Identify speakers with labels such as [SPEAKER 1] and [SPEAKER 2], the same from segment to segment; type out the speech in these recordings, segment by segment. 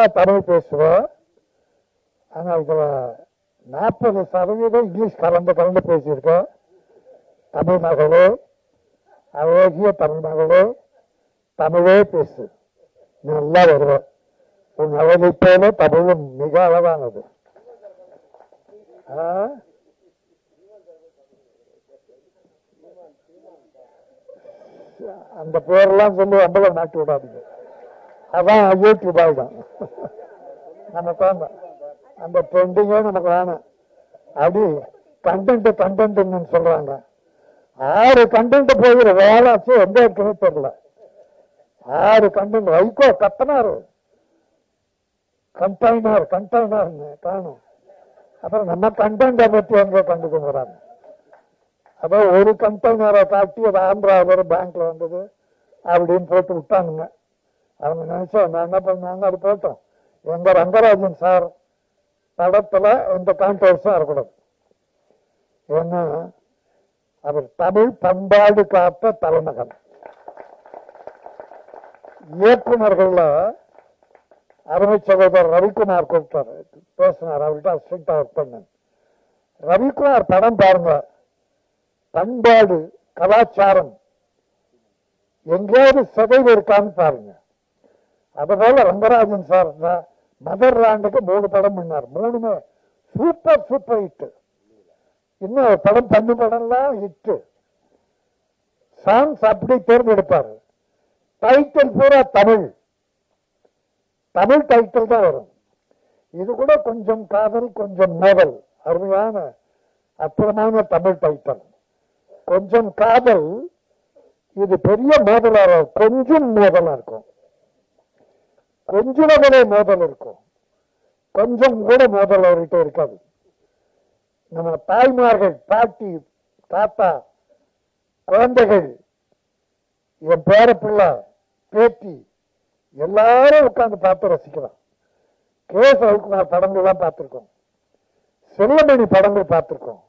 [SPEAKER 1] நல்லா தமிழ் பேசுவோம். ஆனா இதுல 40% இங்கிலீஷ் கலந்து பேசியிருக்கோம். தமிழ் மகளே, அழகிய தமிழ் மகளே, தமிழே பேசு, நல்லா வருவோம். உன் அழகை போல தமிழும் மிக அழகானது. அந்த பேரெல்லாம் சொல்லி அம்பலம் நாட்டி விடாதீங்க. அதான் யூடியூப் ஆகிடும். நமக்கு வேண்டாம் அந்த ட்ரெண்டிங்கே, நமக்கு வேணாம். அப்படி கண்டென்ட் சொல்றாங்க. 6 கண்டென்ட் போகிற வேலாச்சு எந்த இருக்குன்னு தெரியல. 6 கண்டென்ட் வைகோ கத்தனாரு கண்டெய்னர் காணும். அப்புறம் நம்ம கண்டென்ட்டை பற்றி எங்க கண்டுக்க போறாங்க. அப்போ ஒரு கண்டெய்னரை காட்டி அது ஆந்திராவில் பேங்க்ல வந்தது அப்படின்னு போட்டு விட்டானுங்க. அவங்க நினைச்சா நான் என்ன பண்ணாங்க, அது போட்டோம். எங்க ரங்கராஜன் சார் படத்துல இந்த கான்ட்ரவர்ஸும் இருக்கக்கூடாது. ஏன்னா அவர் தமிழ் பண்பாடு காத்த தலைநகர். இயக்குநர்கள்ல அருமை சகோதரர் ரவிக்குமார் கூப்பிட்டார், பேசினார். அவர்கிட்ட அசிஸ்டன்ட் ஒர்க் பண்ண ரவிக்குமார் படம் பாருங்க. பண்பாடு கலாச்சாரம் எங்கேயாவது சிதைவு இருக்கான்னு பாருங்க. அதுபோல ரங்கராஜன் சார் மதர் லேண்டுக்கு 3 படம் பண்ணார். 3மே சூப்பர் ஹிட். இன்னும் படம்லாம் ஹிட். சாங்ஸ் அப்படி தேர்ந்தெடுப்பார். டைட்டில் பூரா தமிழ் டைட்டில் தான் வரும். இது கூட கொஞ்சம் காதல் கொஞ்சம் மோதல், அருமையான அற்புதமான தமிழ் டைட்டில். கொஞ்சம் காதல், இது பெரிய மோதலா, கொஞ்சம் மோதலா இருக்கும். கொஞ்சமே மோதல் இருக்கும், கொஞ்சம் கூட மோதல் அவர்கிட்ட இருக்காது. நம்ம தாய்மார்கள், பாட்டி, தாத்தா, குழந்தைகள், என் பேர பிள்ளை, பேட்டி எல்லாரும் உட்கார்ந்து பார்த்து ரசிக்கலாம். கே. ரவிக்குமார் படங்கள்லாம் பார்த்திருக்கோம். செல்லமணி படங்கள் பார்த்திருக்கோம்.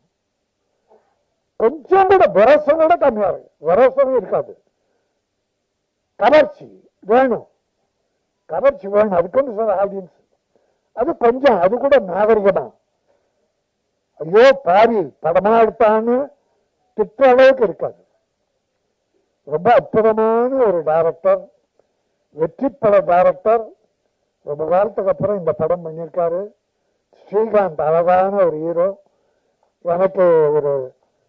[SPEAKER 1] கொஞ்சம் கூட விரசனோட கம்மியா இருக்கு, விரசனம் இருக்காது. கவர்ச்சி வேணும், அதுக்கு சொல்ற ஆடியன்ஸ். அது கொஞ்சம், அது கூட நாகரிகமா. ஐயோ பாரி படமா எடுத்தான்னு திட்ட அளவுக்கு இருக்காது. ரொம்ப அற்புதமான ஒரு டைரக்டர், வெற்றி பட டைரக்டர். ரொம்ப காலத்துக்கு அப்புறம் இந்த படம் பண்ணியிருக்காரு. ஸ்ரீகாந்த் அழகான ஒரு ஹீரோ. எனக்கு ஒரு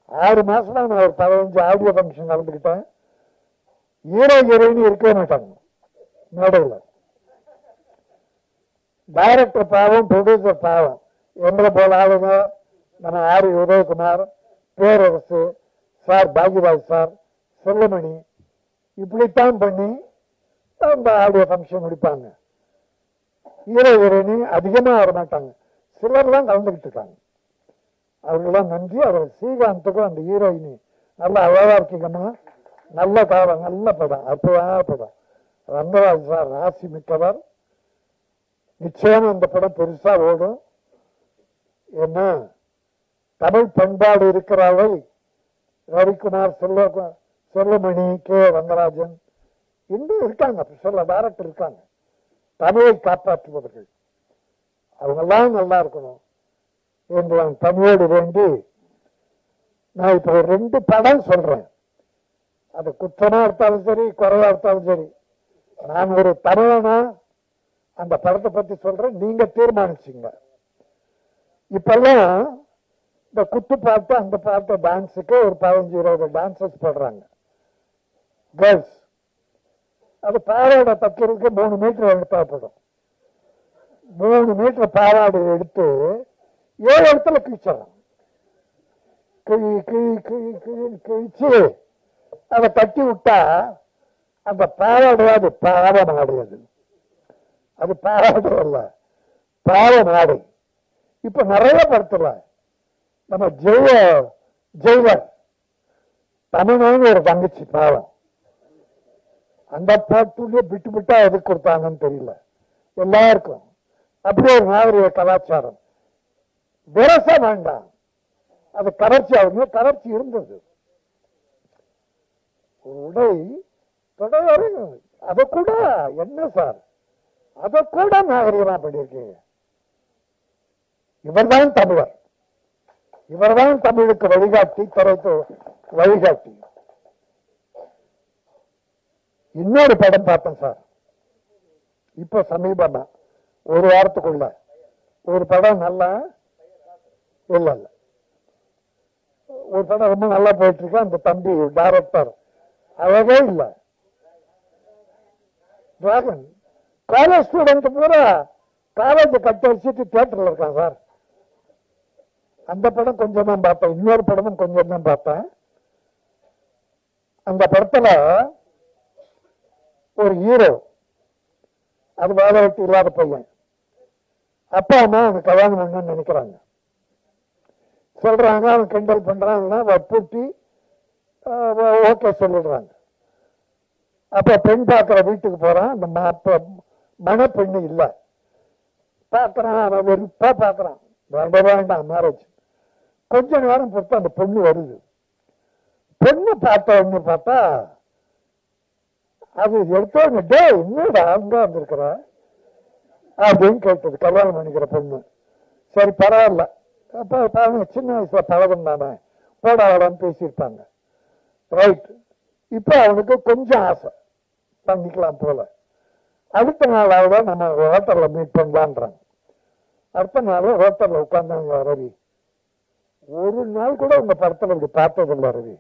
[SPEAKER 1] 6 மாசமா நான் ஒரு 15 ஆடியோ ஃபங்க்ஷன் கலந்துக்கிட்டேன். ஹீரோயின் இருக்கவே மாட்டாங்க மேடையில். டைரக்டர் பாவம், ப்ரொடியூசர் பாவம். எங்களை போல ஆளுங்க, நம்ம ஆர் உதயகுமார், பேரரசு சார், பாக்யராஜ் சார், செல்லமணி, இப்படித்தான் பண்ணி அந்த ஆடியோ ஃபங்க்ஷன் முடிப்பாங்க. ஹீரோயின் அதிகமா வர மாட்டாங்க, சிலர்லாம் கலந்துக்கிட்டு இருக்காங்க. அவர்களெல்லாம் நன்றி. அவர் ஸ்ரீகாந்துக்கும் அந்த ஹீரோயினி நல்லா அழகா இருக்கீங்கம்மா, நல்ல காலம், நல்ல படம், அற்புதமான படம். ரங்கராஜ் சார் ராசி மிக்கவர். நிச்சயம் அந்த படம் பெருசா ஓடும். ஏன்னா தமிழ் பண்பாடு இருக்கிறவை ரவிக்குமார், செல்லமணி, கே. ரங்கராஜன் இன்னும் இருக்காங்க, சில டைரக்டர் இருக்காங்க தமிழை காப்பாற்றுபவர்கள். அவங்கெல்லாம் நல்லா இருக்கணும் என்று நான் தமிழோடு வேண்டி நான் இப்ப 2 படம் சொல்றேன். அது குற்றமா எடுத்தாலும் சரி, குறைவா எடுத்தாலும் சரி, நான் ஒரு தமிழனா அந்த படத்தை பத்தி சொல்றேன், நீங்க தீர்மானிச்சுங்க. இப்பெல்லாம் இந்த குத்து பாட்டு, அந்த பாட்டு டான்ஸுக்கு ஒரு 15-20 டான்சர்ஸ் போடுறாங்க, கேர்ள்ஸ். அது பாவாடை தைக்கிறதுக்கு 3 மீட்டர் எடுத்தாப்படும். 3 மீட்டர் பாவாடை எடுத்து 7 இடத்துல கிழிச்சிடறான். கிழிச்சு அதை தட்டி விட்டா அந்த பாவாடையாது பாவம் ஆடையாது. அது பாவாடை அல்ல, பாவம் ஆடை. இப்ப நிறைய படத்துல நம்ம ஜெயிலர் தமிழ்நாடு ஒரு தங்கச்சி பாவம், அந்த பாட்டுலயே விட்டு எதுக்கு கொடுத்தாங்கன்னு தெரியல. எல்லாருக்கும் அப்படியே ஒரு நாகரிக கலாச்சாரம். விரச வேண்டாம், அது கவர்ச்சி ஆகுங்க. கவர்ச்சி இருந்தது. உடை தொடர், அதை கூட என்ன சார் அதை கூட நாகரிகமா பண்ணியிருக்கீங்க. இவர்தான் தமிழர், இவர்தான் தமிழுக்கு வழிகாட்டி, துறைக்கு வழிகாட்டி. இன்னொரு படம் பார்த்தேன் சார், இப்ப சமீபமா ஒரு வாரத்துக்குள்ள ஒரு படம் நல்லா இல்ல இல்ல ஒரு படம் ரொம்ப நல்லா போயிட்டு இருக்கு. அந்த தம்பி டைரக்டர் அழகே இல்லை. டிராகன் காலேஜ் ஸ்டூடெண்ட் பூரா காலேஜ் கட்ட வச்சுட்டு தியேட்டர்ல இருக்கான் சார். அந்த படம் கொஞ்சம் தான் பார்த்தேன், இன்னொரு படமும் கொஞ்சம் தான் பார்த்தேன். அந்த படத்துல ஒரு ஹீரோ, அது வேலை வெட்டி இல்லாத பையன், அப்பா அம்மா அவன் கல்யாணம் பண்ணு நினைக்கிறாங்க. சொல்றாங்க, அவன் கிண்டல் பண்றாங்கன்னா வற்புறுத்தி ஓகே சொல்லிடுறாங்க. அப்ப பெண் பார்க்கிற வீட்டுக்கு போறான். அந்த மணப்பெண்ணு இல்லை, பார்க்கறான், அவன் வெறுப்பா பார்க்கறான். வேண்டாம் மேரேஜ். கொஞ்ச நேரம் பொறுத்து அந்த பொண்ணு வருது. பொண்ணு பார்த்தவன்னு பார்த்தா அது எடுத்தவங்க, டே என்னடா அங்க வந்திருக்கிற அப்படின்னு கேட்டது. கல்யாணம் பண்ணிக்கிற பொண்ணு. சரி பரவாயில்ல, அப்ப சின்ன வயசுல பழகம் தானே, போடாடான்னு பேசியிருப்பாங்க. ரைட். இப்ப அவனுக்கு கொஞ்சம் ஆசை, பண்ணிக்கலாம் போல. அடுத்த நாள் அவட நம்ம ஹோட்டல்ல மீட் பண்ணலான்றாங்க. அடுத்த நாள் ஹோட்டல்ல உட்கார்ந்தாங்க. ரவி, ஒரு நாள் கூட உங்க படத்துல இப்படி பார்த்ததில்லை ரவி.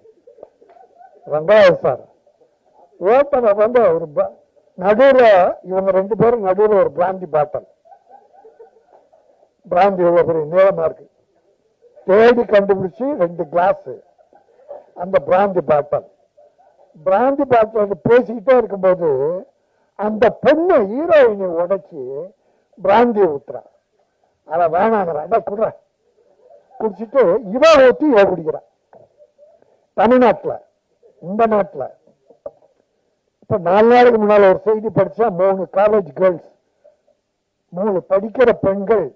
[SPEAKER 1] ரங்கராஜ் சார் ஹோட்டல வந்து ஒரு நடுவுல, இவங்க ரெண்டு பேரும் நடுவுல ஒரு பிராந்தி பாட்டல், பிராந்தி எவ்வளவு பெரிய நீளமா இருக்கு, தேடி கண்டுபிடிச்சு 2 கிளாஸ் அந்த பிராந்தி பாட்டல். பிராந்தி பாட்டல் பேசிக்கிட்டே இருக்கும்போது அந்த பொண்ணு ஹீரோயினை உடைச்சி பிராந்தியை ஊத்துறா. அத வேணாங்கிற குடுற குடிச்சிட்டு இவ ஊத்தி இவ குடிக்கிறான். தமிழ்நாட்டுல, இந்த நாட்டுல இப்ப 4 நாளுக்கு முன்னால ஒரு செய்தி படிச்சா, 3 காலேஜ் கேர்ள்ஸ், 3 படிக்கிற பெண்கள்,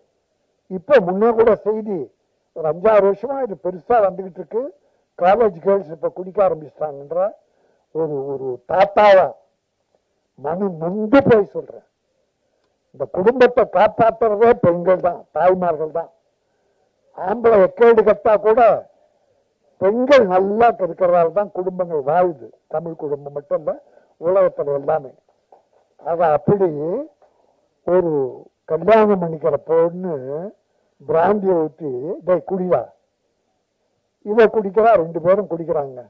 [SPEAKER 1] இப்ப முன்ன கூட செய்தி ஒரு 5-6 வருஷமா இது பெருசா வந்துகிட்டு இருக்கு. காலேஜ் கேர்ள்ஸ் இப்ப குடிக்க ஆரம்பிச்சிட்டாங்கன்ற ஒரு தாத்தாவா மனம் நொந்து போய் சொல்றேன். இந்த குடும்பத்தை காப்பாற்றுறதே பெண்கள் தான், தாய்மார்கள் தான். ஆம்பளை எக்கேடு கட்டா கூட பெண்கள் நல்லா இருக்கிறதால தான் குடும்பங்கள் வாழுது. தமிழ் குடும்பம் மட்டும் இல்ல, உலகத்துல எல்லாமே. அத அப்படி ஒரு கல்யாணம் பண்ணிக்கிற பொண்ணு பிராந்தியை ஊற்றி குடிவா, இவ குடிக்கிறா, 2 பேரும் குடிக்கிறாங்க.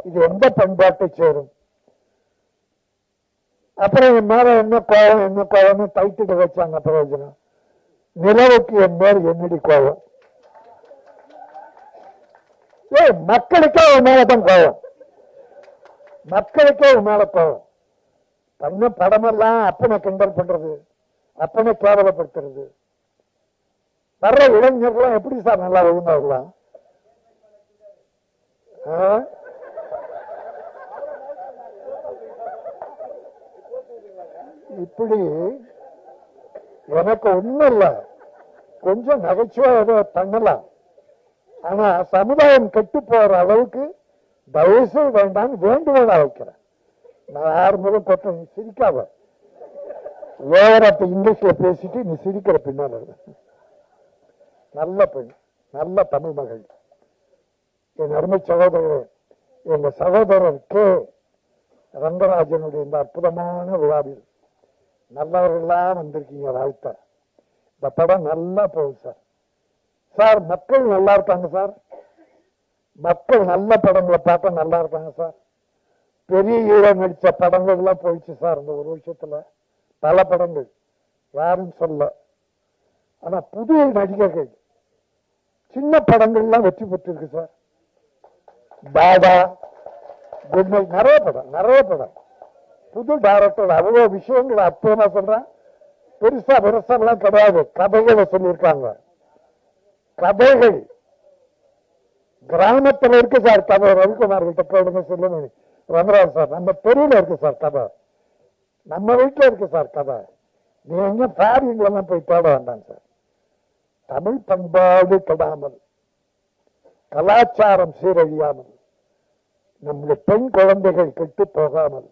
[SPEAKER 1] இது எந்த பண்பாட்டை சேரும்? அப்புறம் என் மேல என்ன கோவம் டைட்டில் வச்சாங்க. பிரயோஜனம், நிலவுக்கு என் மேல் என்னடி கோவம்? மக்களுக்கே உன் மேலதான் கோவம், மக்களுக்கே உன் மேல கோவம். பண்ண படமெல்லாம் அப்பனை கிண்டல் பண்றது, அப்பனை கேவலப்படுத்துறது. வர்ற இளைஞர்கள்லாம் எப்படி சார் நல்லா ஒழுங்கா வருவான்? இப்படி எனக்கு ஒண்ணும் இல்ல, கொஞ்சம் நகைச்சுவா ஏதோ பண்ணலாம். ஆனா சமுதாயம் கெட்டு போற அளவுக்கு தயவுசு வேண்டாம்னு வேண்டுகோளா வைக்கிறேன். நான் யாரு மூலம் கொட்ட, சிரிக்காத, ஓவராட்ட இங்கிலீஷ்ல பேசிட்டு நீ சிரிக்கிற பின்னால. நல்ல பெண், நல்ல தமிழ் மகள், என் அருமை சகோதரர், எங்க சகோதரர் கே ரங்கராஜனுடைய இந்த அற்புதமான விழாவில் நல்லவர்கள்லாம் வந்திருக்கீங்க. வாழ்த்த இந்த படம் நல்லா போகுது சார். சார் மக்கள் நல்லா இருக்காங்க சார், மக்கள் நல்ல படங்களை பார்த்தா நல்லா இருக்காங்க சார். பெரிய ஹீரோ நடிச்ச படங்கள் எல்லாம் போயிடுச்சு சார் இந்த ஒரு வருஷத்துல, பல படங்கள், யாரும் சொல்ல. ஆனா புது நடிகர்கள், சின்ன படங்கள்லாம் வெற்றி பெற்றிருக்கு சார். பாடா, குட் நைட், நிறைய படம் புது டைரக்டர், அவ்வளவு விஷயங்கள் அற்புதமா சொல்றேன். பெருசா விரசம்லாம் கிடையாது, கதைகளை சொல்லியிருக்காங்க. கதைகள் கிராமத்துல இருக்கு சார் கதை. ரவிக்குமார் கிட்ட கேளுங்க, சொல்லுங்க ரமராஜ் சார். நம்ம தெருவில் இருக்கு சார் கதை, நம்ம வீட்டுல இருக்கு சார் கதை. நீ எங்க ஃபாரின்லாம் போய் தேட வேண்டாம் சார். தமிழ் பண்பாடு கெடாமல், கலாச்சாரம் சீரழியாமல், நம்முடைய பெண் குழந்தைகள் கெட்டு போகாமல்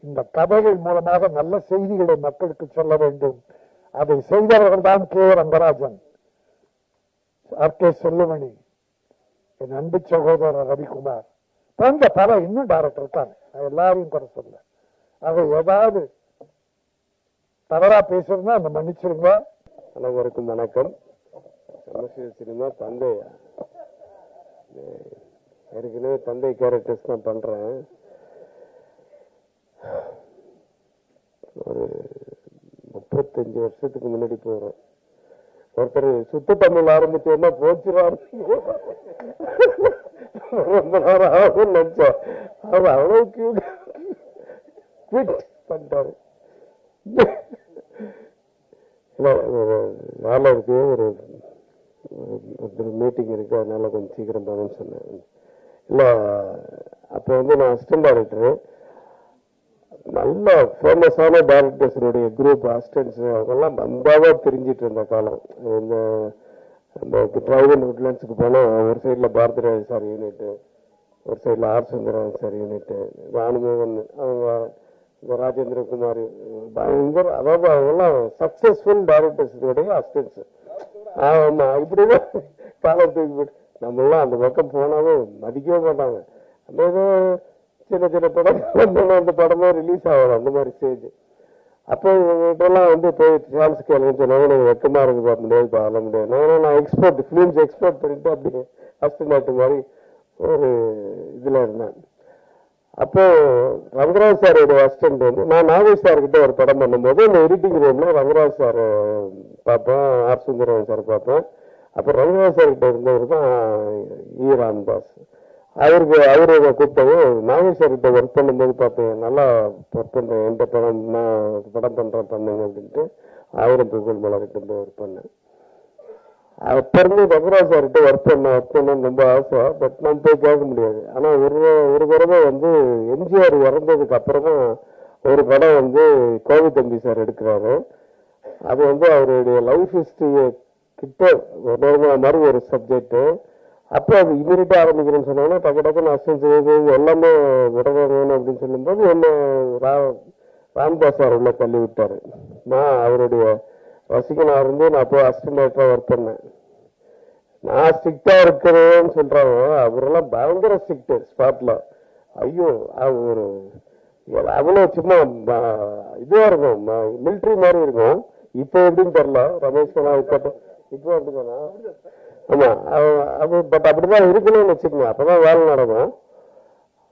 [SPEAKER 1] இந்த கதைகள் மூலமாக நல்ல செய்திகளை மக்களுக்கு சொல்ல வேண்டும். அதை செய்தவர்கள் தான் K. Rangarajan, R. K. Sellumani, என் அன்பு சகோதரர் ரவிக்குமார், போன்ற பல இன்னும் டைரக்டர் இருக்காங்க. எல்லாரையும் குறை சொல்ல. அதை ஏதாவது தவறா பேசுறதுன்னா அந்த மன்னிச்சிருங்க.
[SPEAKER 2] அனைவருக்கும் வணக்கம். சமஸ்கிருத சினிமா தந்தை, ஏற்கனவே தந்தை கேரக்டர்ஸ் தான் பண்றேன். ஒரு 35 வருஷத்துக்கு முன்னாடி போறேன். ஒருத்தர் சுத்த தமிழ் ஆரம்பிச்சோன்னா போச்சுறாரு. ரொம்ப நேரம் ஆகும் நினைச்சோம். அவர் அவ்வளவுக்கு பண்ணிட்டாரு. வேலை இருக்கு, ஒரு மீட்டிங் இருக்கு, அதனால கொஞ்சம் சீக்கிரம் போகணும்னு சொன்னேன். இல்ல அப்போ நான் அசிஸ்டன்ட் டைரக்டரு. நல்ல ஃபேமஸான டைரக்டர்ஸனுடைய குரூப் அசிஸ்டன்ஸ் அவங்கெல்லாம் வந்தாவா தெரிஞ்சிட்டு இருந்த காலம். இந்த டிரைவன் உட்லண்ட்ஸுக்கு போனால் ஒரு சைடில் பாரதிராஜ் சார் யூனிட்டு, ஒரு சைடில் ஆர் சுந்தரராஜன் சார் யூனிட்டு, ராணுமோகன், அவங்க ராஜேந்திர குமார், பயங்கர, அதாவது அவங்கெல்லாம் சக்சஸ்ஃபுல் டைரக்டர்ஸுடைய அசிஸ்டன்ஸ். ஆமா, இப்படிதான் காலத்துக்கு போயிட்டு நம்மளாம் அந்த பக்கம் போனாலும் மதிக்கவே மாட்டாங்க. அந்த ஏதோ சின்ன சின்ன படம் அந்த படமே ரிலீஸ் ஆகலாம், அந்த மாதிரி ஸ்டேஜ். அப்போ இவங்ககிட்டலாம் போய் சான்ஸ் கேளுன்னு சொன்னாங்க. எனக்கு வெக்கமா இருக்கு, பார்க்க முடியாது, பார்க்க முடியாது. நான் எக்ஸ்போர்ட் ஃபிலிம்ஸ் எக்ஸ்போர்ட் பண்ணிட்டு அப்படியே அசிஸ்டன்ட் மாதிரி ஒரு இதுல இருந்தேன். அப்போ ரங்கராஜ் சாரோட அசிஸ்டன்ட் நான் நாகேஷ் சார் கிட்ட ஒரு படம் பண்ணும்போது இந்த எடிட்டிங் ரூம்ல ரங்கராஜ் சார் பார்ப்பேன், ஆர் சுந்தரன் சார் பார்ப்பேன். அப்போ ரங்கராஜ் சார் கிட்ட இருந்தவர் தான் ஈ. ராம்தாஸ். அவரு கூப்பிட்டது. நாகேஷ் சார் கிட்ட ஒர்க் பண்ணும்போது பார்த்தேன், நல்லா ஒர்க் பண்றேன், எந்த படம் நான் படம் பண்றேன் பண்ணுங்க அப்படின்ட்டு 1000 புகழ் மலர்கிட்ட போய் ஒர்க் பண்ணேன். அப்ப இருந்து ரங்கராஜ் சார்கிட்ட ஒர்க் பண்ண ரொம்ப ஆசை. பட் நான் போய் கேட்க முடியாது. ஆனா ஒரு தடவை எம்ஜிஆர் இறந்ததுக்கு அப்புறமா ஒரு படம் கோவி தம்பி சார் எடுக்கிறாரு. அது அவருடைய லைஃப் ஹிஸ்டரிய கிட்ட மாதிரி ஒரு சப்ஜெக்ட். அப்போ அது இமீடியட்டா ஆரம்பிக்கிறேன்னு சொன்னாங்கன்னா டக்கு டக்குன்னு அசிஸ்டன்ட் செய்யுது எல்லாமே விடவேணும் அப்படின்னு சொல்லும்போது என்ன ராம்தாஸ் சார் உள்ள தள்ளி விட்டாரு. நான் அவருடைய ரசிகனா இருந்து நான் போய் அசிஸ்டன்ட் டைரக்டரா ஒர்க் பண்ணேன். நான் ஸ்ட்ரிக்டா இருக்கிறேன்னு சொல்றாங்க, அவரெல்லாம் பயங்கர ஸ்ட்ரிக்ட் ஸ்பாட்ல. ஐயோ, ஒரு அவ்வளவு சும்மா இதுவா இருக்கும், மிலிட்ரி மாதிரி இருக்கும். இப்போ எப்படின்னு தெரியல, ரமேஷ் கண்ணா இப்போ அப்படிதானா? ஆமா, அது பட் அப்படிதான் இருக்கணும்னு வச்சுக்கோங்க, அப்பதான் வேலை நடக்கும்.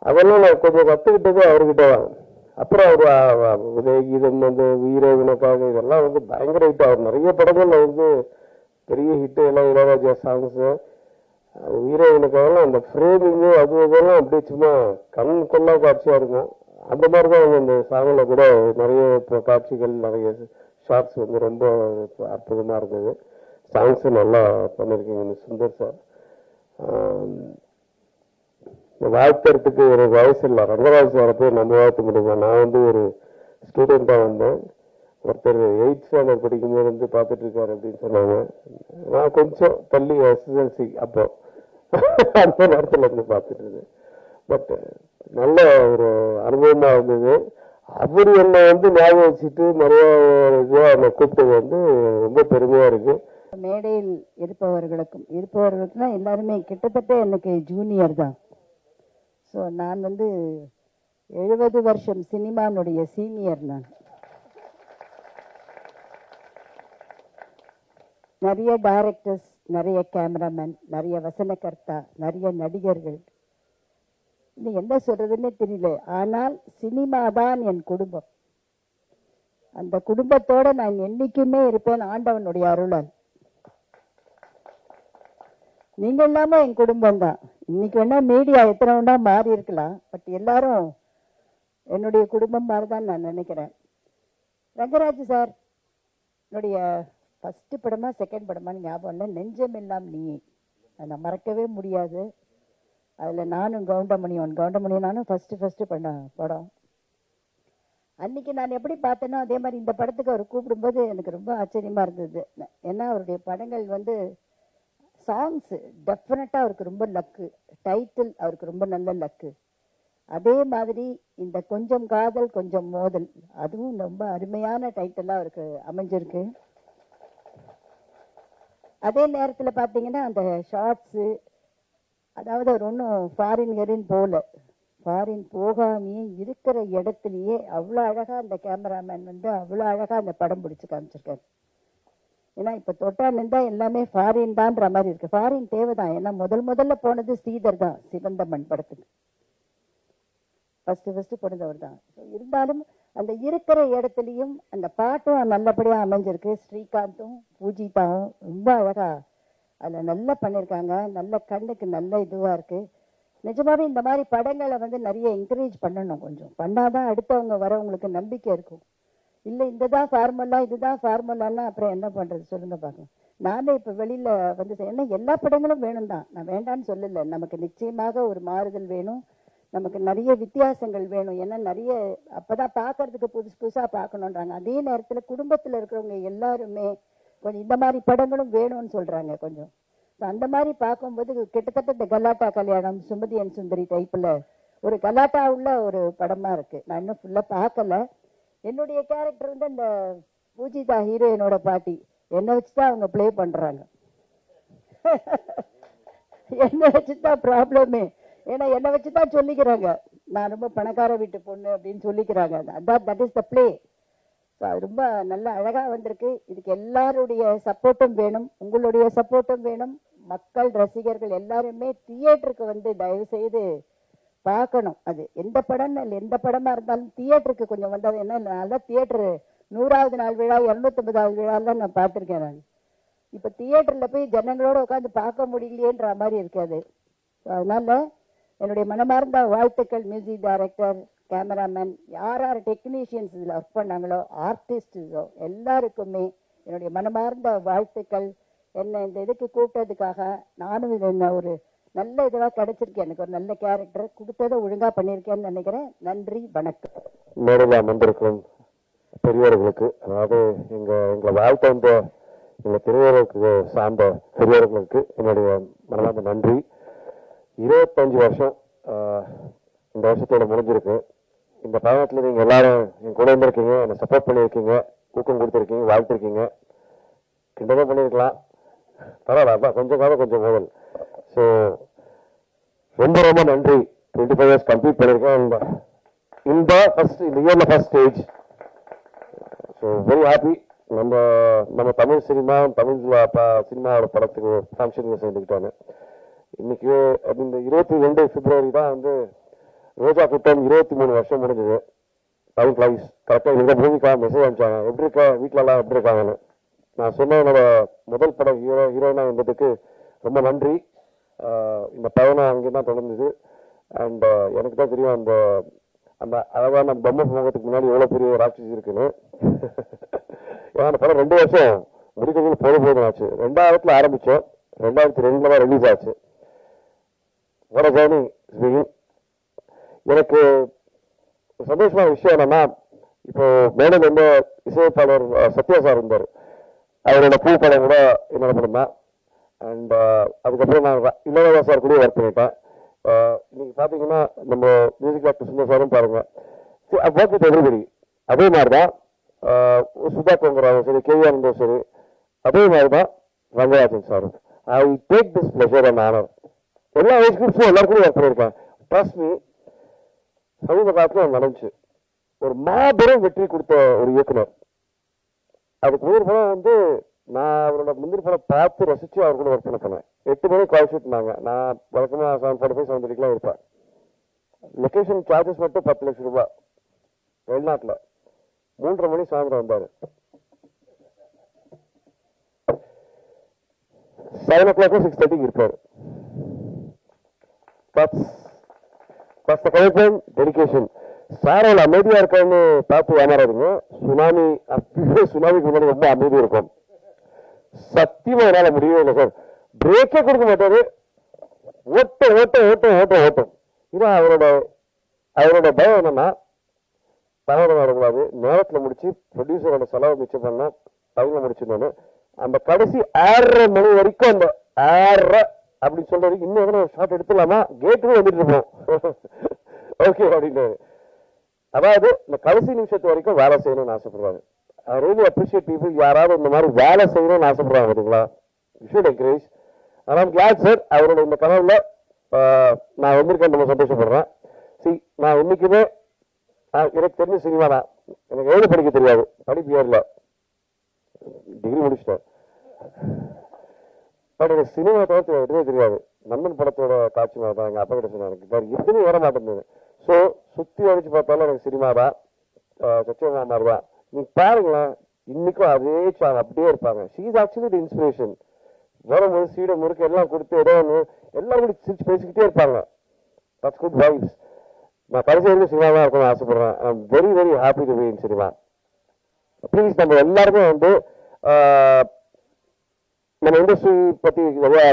[SPEAKER 2] அதெல்லாம் நான் கொஞ்சம் கத்துக்கிட்டது அவர்கிட்ட தான். அப்புறம் அவர் உதயகீதம் வீரவினக்காக இதெல்லாம் பயங்கர ஹிட். அவர் நிறைய படங்கள்ல பெரிய ஹிட் எல்லாம் இளையராஜா சாங்ஸ். வீரவினக்காகலாம் அந்த ஃப்ரேமிங்கு அது இதெல்லாம் அப்படியே சும்மா கண் கொள்ளா காட்சியா இருக்கும். அந்த மாதிரிதான் அந்த சாங்கில் கூட நிறைய காட்சிகள், நிறைய ஷார்ட்ஸ் ரொம்ப அற்புதமா இருந்தது. சாங்ஸ் நல்லா பண்ணிருக்கீங்க சுந்தர் சார். வாழ்த்துறதுக்கு ஒரு வயசு இல்லை. ரங்கராஜ் சாரை போய் நம்ம வாழ்த்த முடியுமா? நான் ஒரு ஸ்டூடெண்டா வந்தேன். ஒருத்தர் 8th ஸ்டாண்டர்ட் படிக்கும்போது பார்த்துட்டு இருக்காரு அப்படின்னு சொன்னாங்க. நான் கொஞ்சம் தள்ளி எஸ்எஸ்எல்சி அப்போ அந்த நேரத்துல பார்த்துட்டு இருந்தேன். பட் நல்ல ஒரு அனுபவமா இருந்தது. அவரு என்னை ஞாபகம் வச்சுட்டு நிறைய இதுவா என்னை கூப்பிட்டது ரொம்ப பெருமையா இருக்கு.
[SPEAKER 3] மேடையில் இருப்பவர்களுக்குன்னா எல்லாருமே கிட்டத்தட்ட எனக்கு ஜூனியர் தான். ஸோ நான் 70 வருஷம் சினிமானுடைய சீனியர். நான் நிறைய டைரக்டர்ஸ், நிறைய கேமராமேன், நிறைய வசனகர்த்தா, நிறைய நடிகர்கள், இன்னும் என்ன சொல்றதுன்னே தெரியல. ஆனால் சினிமா தான் என் குடும்பம். அந்த குடும்பத்தோட நான் என்னைக்குமே இருப்பேன், ஆண்டவனுடைய அருளால். நீங்க எல்லாமே என் குடும்பம் தான். இன்னைக்கு வேணா மீடியா எத்தனை வேணா மாறி இருக்கலாம், பட் எல்லாரும் என்னுடைய குடும்பம் மாதிரிதான் நான் நினைக்கிறேன். ரங்கராஜ் சார் என்னுடைய ஃபர்ஸ்ட் படமா செகண்ட் படமான்னு ஞாபகம் இல்லை, நெஞ்சமெல்லாம் நீ. அதை மறக்கவே முடியாது. அதில் நானும் கவுண்டமணி நானும் ஃபர்ஸ்ட் பண்ண படம். அன்னைக்கு நான் எப்படி பார்த்தேனோ அதே மாதிரி இந்த படத்துக்கு அவர் கூப்பிடும்போது எனக்கு ரொம்ப ஆச்சரியமா இருந்தது. ஏன்னா அவருடைய படங்கள் சாங்ஸ் டெஃபினட்டா அவருக்கு ரொம்ப லக்கு, டைட்டில் அவருக்கு ரொம்ப நல்ல லக்கு. அதே மாதிரி இந்த கொஞ்சம் காதல் கொஞ்சம் மோதல், அதுவும் ரொம்ப அருமையான டைட்டிலாக அவருக்கு அமைஞ்சிருக்கு. அதே நேரத்தில் பார்த்தீங்கன்னா அந்த ஷார்ட்ஸு, அதாவது அவர் ஒன்றும் ஃபாரின் போல, ஃபாரின் போகாமையே இருக்கிற இடத்துலையே அவ்வளோ அழகாக அந்த கேமராமேன் வந்து அவ்வளோ அழகாக அந்த படம் பிடிச்சி காமிச்சிருக்காரு. ஏன்னா இப்போ தொட்டா நின்றா எல்லாமே ஃபாரின் தான்ற மாதிரி இருக்கு. ஃபாரின் தேவைதான். ஏன்னா முதல்ல போனது ஸ்ரீதர் தான் சிவந்த மண் படத்துக்கு. ஃபர்ஸ்ட் போனதவர் தான். இருந்தாலும் அந்த இருக்கிற இடத்துலையும் அந்த பாட்டும் நல்லபடியாக அமைஞ்சிருக்கு. ஸ்ரீகாந்தும் பூஜிதாவும் ரொம்ப அழகா அதில் நல்லா பண்ணியிருக்காங்க. நல்ல கண்ணுக்கு நல்ல இதுவாக இருக்கு. நிஜமாவே இந்த மாதிரி படங்களை வந்து நிறைய என்கரேஜ் பண்ணணும். கொஞ்சம் பண்ணாதான் அடுத்தவங்க வரவங்களுக்கு நம்பிக்கை இருக்கும். இல்லை இதுதான் ஃபார்முலான்னா அப்புறம் என்ன பண்ணுறது சொல்லுங்க பார்க்கலாம். நானே இப்போ வெளியில் வந்து ஏன்னா எல்லா படங்களும் வேணும் தான், நான் வேண்டான்னு சொல்லலை. நமக்கு நிச்சயமாக ஒரு மாறுதல் வேணும், நமக்கு நிறைய வித்தியாசங்கள் வேணும். ஏன்னா நிறைய அப்போதான் பார்க்கறதுக்கு புதுசாக பார்க்கணுன்றாங்க. அதே நேரத்தில் குடும்பத்தில் இருக்கிறவங்க எல்லாருமே கொஞ்சம் இந்த மாதிரி படங்களும் வேணும்னு சொல்கிறாங்க கொஞ்சம். அந்த மாதிரி பார்க்கும்போது கிட்டத்தட்ட இந்த கலாட்டா கல்யாணம், சுமதி அண்ட் சுந்தரி டைப்பில் ஒரு கலாட்டா உள்ள ஒரு படமாக இருக்குது. நான் இன்னும் ஃபுல்லாக பார்க்கல. என்னுடைய கேரக்டர் வந்து இந்த பூஜிதா ஹீரோயினோட பாட்டி, என்னை வச்சு தான் அவங்க ப்ளே பண்ணுறாங்க. என்னை வச்சு தான் ப்ராப்ளமே. ஏன்னா என்னை வச்சு தான் சொல்லிக்கிறாங்க நான் ரொம்ப பணக்கார வீட்டு பொண்ணு அப்படின்னு சொல்லிக்கிறாங்க. அதான் that is the play. So அது ரொம்ப நல்லா அழகாக வந்திருக்கு. இதுக்கு எல்லாருடைய சப்போர்ட்டும் வேணும், உங்களுடைய சப்போர்ட்டும் வேணும். மக்கள் ரசிகர்கள் எல்லாருமே தியேட்டருக்கு வந்து தயவு செய்து பார்க்கணும். அது எந்த படம் இல்லை, எந்த படமாக இருந்தாலும் தியேட்டருக்கு கொஞ்சம் வந்தது. என்ன நல்லா தியேட்டரு 100வது நாள் விழா 250வது விழாலாம் நான் பார்த்துருக்கேன். நான் இப்போ தியேட்டரில் போய் ஜனங்களோட உட்காந்து பார்க்க முடியலையேன்ற மாதிரி இருக்காது. அதனால என்னுடைய மனமார்ந்த வாழ்த்துக்கள் மியூசிக் டைரக்டர், கேமராமேன், யார் டெக்னீஷியன்ஸ் இதில் ஒர்க் பண்ணாங்களோ, ஆர்டிஸ்டோ எல்லாருக்குமே என்னுடைய மனமார்ந்த வாழ்த்துக்கள். என்னை இந்த இதுக்கு கூப்பிட்டதுக்காக நானும் என்ன ஒரு நல்ல இதுவாக கிடைச்சிருக்கேன். எனக்கு ஒரு நல்ல கேரக்டர் கொடுத்ததை ஒழுங்காக பண்ணியிருக்கேன்னு நினைக்கிறேன். நன்றி, வணக்கம்.
[SPEAKER 2] மேடையில் வந்திருக்கும் பெரியவர்களுக்கு, அதாவது எங்களை வாழ்த்த வந்த எங்கள் திருவள்ளுவருக்கு சார்ந்த பெரியவர்களுக்கு என்னுடைய மனமார்ந்த நன்றி. 25 வருஷம் இந்த வருஷத்தோட முடிஞ்சிருக்கு. இந்த பயணத்தில் நீங்கள் எல்லாரும் என் கூட இருந்திருக்கீங்க, என்னை சப்போர்ட் பண்ணியிருக்கீங்க, ஊக்கம் கொடுத்துருக்கீங்க, வாழ்த்திருக்கீங்க. கிண்டதான் பண்ணியிருக்கலாம், பரவாயில்ல, கொஞ்சம் காலம் கொஞ்சம் முதல். ஸோ ரொம்ப ரொம்ப நன்றி. 25 இயர்ஸ் கம்ப்ளீட் பண்ணியிருக்கேன் இந்த இயரில் first stage. So very happy. நம்ம தமிழ் சினிமாவோட படத்துக்கு ஃபங்க்ஷனுக்கு சேர்ந்துக்கிட்டாங்க. இன்னைக்கு இந்த 22 பிப்ரவரி தான் வந்து ரோஜா கூட்டம் 23 வருஷம் முடிஞ்சது. டவுன் கிளைஸ் கரெக்டாக இந்த பூமிக்கா மெசேஜ் அனுப்பிச்சாங்க, எப்படி இருக்கா, வீட்டிலலாம் எப்படி இருக்காங்கன்னு. நான் சொன்ன என்னோட முதல் படம் ஹீரோயினாக இருந்ததுக்கு ரொம்ப நன்றி. இந்த பயணம் அங்கே தான் தொடர்ந்தது. அண்ட் எனக்கு தான் தெரியும் அந்த அந்த அழகான பொம்மை முகத்துக்கு முன்னாடி எவ்வளோ பெரிய ராட்சசி இருக்குன்னு. ஏன்னா அந்த படம் 2 வருஷம் முடிக்கிறதுக்கு போதும் ஆச்சு. 2000 ஆரம்பித்தோம், 2002 தான் ரிலீஸ் ஆச்சு. வர ஜேர்னி ஸ்பீக்கிங். எனக்கு சந்தோஷமான விஷயம் என்னன்னா, இப்போ மேடம் வந்து இசையமைப்பாளர் சத்யா சார் இருந்தார். அவரோட பூ படம் கூட என்னோட படம் தான். அண்ட் அதுக்கப்புறம் நான் இளையராஜா சார் கூட ஒர்க் பண்ணிட்டேன். இன்னைக்கு பார்த்தீங்கன்னா நம்ம மியூசிக் டைரக்டர் சுந்தர் சாரும் பாருங்க, ஒர்க் வித் எவ்ரிபடி. அதே மாதிரி தான் சுதா கோங்கராவும் சரி, கேவிஆர் இருந்தும் சரி, அதே மாதிரி தான் ரங்கராஜன் சாரும். I take this pleasure and honour. எல்லா ஏஜ் குரூப்ஸும் எல்லாருக்கும் ஒர்க் பண்ணியிருக்கேன். ட்ரஸ்ட் மீ, சமீப காலத்தில் நடந்துச்சு. ஒரு மாபெரும் வெற்றி கொடுத்த ஒரு இயக்குனர். அதுக்கு முதல் படம் வந்து நான் அவரோட முந்திரி படம் பார்த்து ரசித்து அவர் கூட ஒர்க் பண்ண போனேன். 8 மணிக்கு கால் ஷூட்னாங்க. நான் வழக்கமாக 7:45 7:30 இருப்பேன். லொக்கேஷன் சார்ஜஸ் மட்டும் 10 லட்சம் ரூபாய். வெளிநாட்டில் 3:30 மணி சாயந்தரம் வந்தார். 7 o'clock 6:30 இருப்பார். That's the commitment, dedication. Sir அவ்வளோ அமைதியாக இருக்கான்னு பார்த்து ஏமாறாதுங்க. சுனாமிக்கு முன்னாடி ரொம்ப அமைதி இருக்கும். சத்தியமா என்னால் முடியவே இல்லை சார். பிரேக்கே கொடுக்க மாட்டாரு. ஓட்டம். இது அவரோட பயம் என்னன்னா, தாமதம் வரக்கூடாது, நேரத்தில் முடிச்சு ப்ரொடியூசரோட செலவு மிச்சம் பண்ண டைம்ல முடிச்சிடணும். அந்த கடைசி 6:30 மணி வரைக்கும் அந்த 6:30 அப்படின்னு சொல்றது, இன்னும் எதனா ஷார்ட் எடுத்துடலாமா, கேட்டுக்கு வந்துட்டு இருப்போம். ஓகே அப்படின்னாரு. அதாவது இந்த கடைசி நிமிஷத்து வரைக்கும் வேலை செய்யணும்னு ஆசைப்படுறாரு. ஐ ரியலி அப்ரிஷியேட் பீப்புள் யாராவது இந்த மாதிரி வேலை செய்யணும்னு ஆசைப்படுறாங்க பார்த்தீங்களா. You should encourage. ஆனால் கிளாட் சார் அவரோட இந்த கனவுல நான் வந்திருக்கேன், ரொம்ப சந்தோஷப்படுறேன். நான் இன்னைக்குமே எனக்கு தெரிஞ்ச சினிமா தான். எனக்கு எழுத படிக்க தெரியாது, படிப்பு ஏறல, டிகிரி முடிச்சிட்டேன். பட் எனக்கு சினிமா தவிர்த்து எதுவுமே தெரியாது. நண்பன் படத்தோட காட்சி மாதிரி தான் எங்கள் அப்பா கிட்ட சொன்னாங்க, எனக்கு வேறு எதுவுமே ஏற மாட்டேங்குது. ஸோ சுற்றி அடிச்சு பார்த்தாலும் எனக்கு சினிமா தான், சச்சிவமா மாதிரி தான். நீங்க பாருங்களேன், இன்னைக்கும் அதே சாங் அப்படியே இருப்பாங்க. She is actually the inspiration. வரும்போது சீடை முறுக்கு எல்லாம் கொடுத்து ஏதோ ஒன்று எல்லாரும் கூட சிரிச்சு பேசிக்கிட்டே இருப்பாங்க. That's good vibes. நான் கடைசி வரைக்கும் சினிமா தான் இருக்கணும்னு ஆசைப்படுறேன். I am very very happy to be in cinema. Please நம்ம எல்லாருமே வந்து நம்ம இண்டஸ்ட்ரி பற்றி நிறையா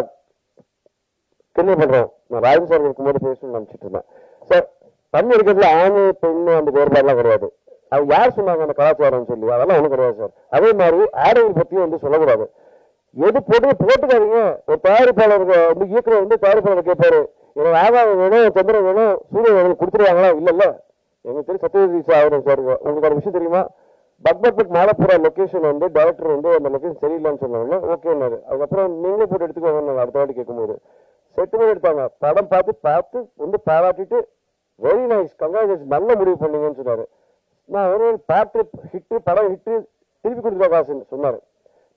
[SPEAKER 2] கிண்டல் பண்றோம். நான் ராஜன் சார் இருக்கும்போது பேசணும்னு நினைச்சிட்டு இருந்தேன். சார் தண்ணி எடுக்கிறதுல ஆணு பெண்ணு அந்த வேறுபாடுலாம் கிடையாது. அது யார் சொன்னாங்க அந்த கலாச்சாரம்னு சொல்லி, அதெல்லாம் ஒன்றும் கிடையாது சார். அதே மாதிரி ஆடைகள் பற்றியும் வந்து சொல்லக்கூடாது. எது போட்டுக்காதீங்க. ஒரு தயாரிப்பாளர் வந்து இயக்குனர் வந்து தயாரிப்பாளர் கேட்பாரு, எனக்கு ஆகாயம் வேணும், சந்திரன் வேணும், சூரியன் வேணும், கொடுத்துருவாங்களா? இல்லைல்ல. எனக்கு தெரியும் சத்யஜித் ஆகணும் சார். உங்களுக்கு ஒரு விஷயம் தெரியுமா? பக்பத் மாலப்புரா லொக்கேஷன் வந்து டைரக்டர் வந்து அந்த லொக்கேஷன் சரியில்லைன்னு சொன்னாங்க. ஓகேன்னாரு. அதுக்கப்புறம் நீங்களே போட்டு எடுத்துக்கோங்க. அடுத்த வாட்டி கேட்கும்போது செட்டு எடுத்தாங்க. படம் பார்த்து வந்து பாராட்டிட்டு வெரி நைஸ், கங்க்ராச்சுலேஷன், நல்ல முடிவு பண்ணீங்கன்னு சொன்னாரு. நான் ஒரு பார்த்து ஹிட்டு, படம் ஹிட்டு, திருப்பி கொடுத்துருவா காசுன்னு சொன்னாரு.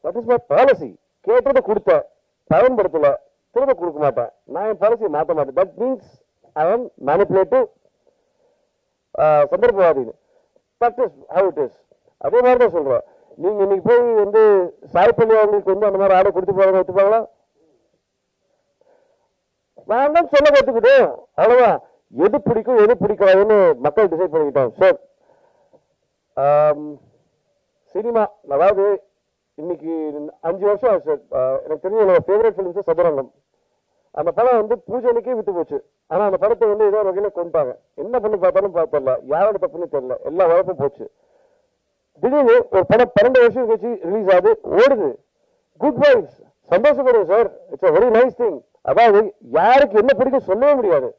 [SPEAKER 2] That is my policy. கேட்டதை கொடுத்தேன், பயன்படுத்தல, திரும்ப கொடுக்க மாட்டேன். நான் என் பாலிசியை மாற்ற மாட்டேன். That means I am manipulative, சந்தர்ப்பவாதின்னு. That is how it is. அதே மாதிரி தான் சொல்றேன். நீங்க இன்னைக்கு போய் வந்து சாய்ப்பள்ளி அவங்களுக்கு வந்து அந்த மாதிரி ஆடை கொடுத்து போறாங்க, ஒத்துப்பாங்களா? வேண்டாம் சொல்ல கற்றுக்கிட்டோம், அவ்வளவுதான். எது பிடிக்கும் எது பிடிக்காதுன்னு மக்கள் டிசைட் பண்ணிக்கிட்டோம் சார். சினிமா அதாவது இன்னைக்கு 5 வருஷம் ஆச்சு சார். எனக்கு தெரிஞ்ச என்னோட ஃபேவரட் ஃபிலிம்ஸ் சதுரங்கம். அந்த படம் வந்து பூஜை அன்னைக்கே விட்டு போச்சு. ஆனா அந்த படத்தை வந்து ஏதோ வகையில கொண்டாங்க. என்ன பண்ணி பார்த்தாலும் பார்த்தல, யாரோட தப்புன்னு தெரியல, எல்லா வழப்பும் போச்சு. திடீர்னு ஒரு படம் 12 வருஷம் கழிச்சு ரிலீஸ் ஆகுது, ஓடுது. குட் வைப்ஸ், சந்தோஷப்படுங்க sir. It's a very nice thing. அதாவது யாருக்கு என்ன பிடிக்கும் சொல்லவே முடியாது.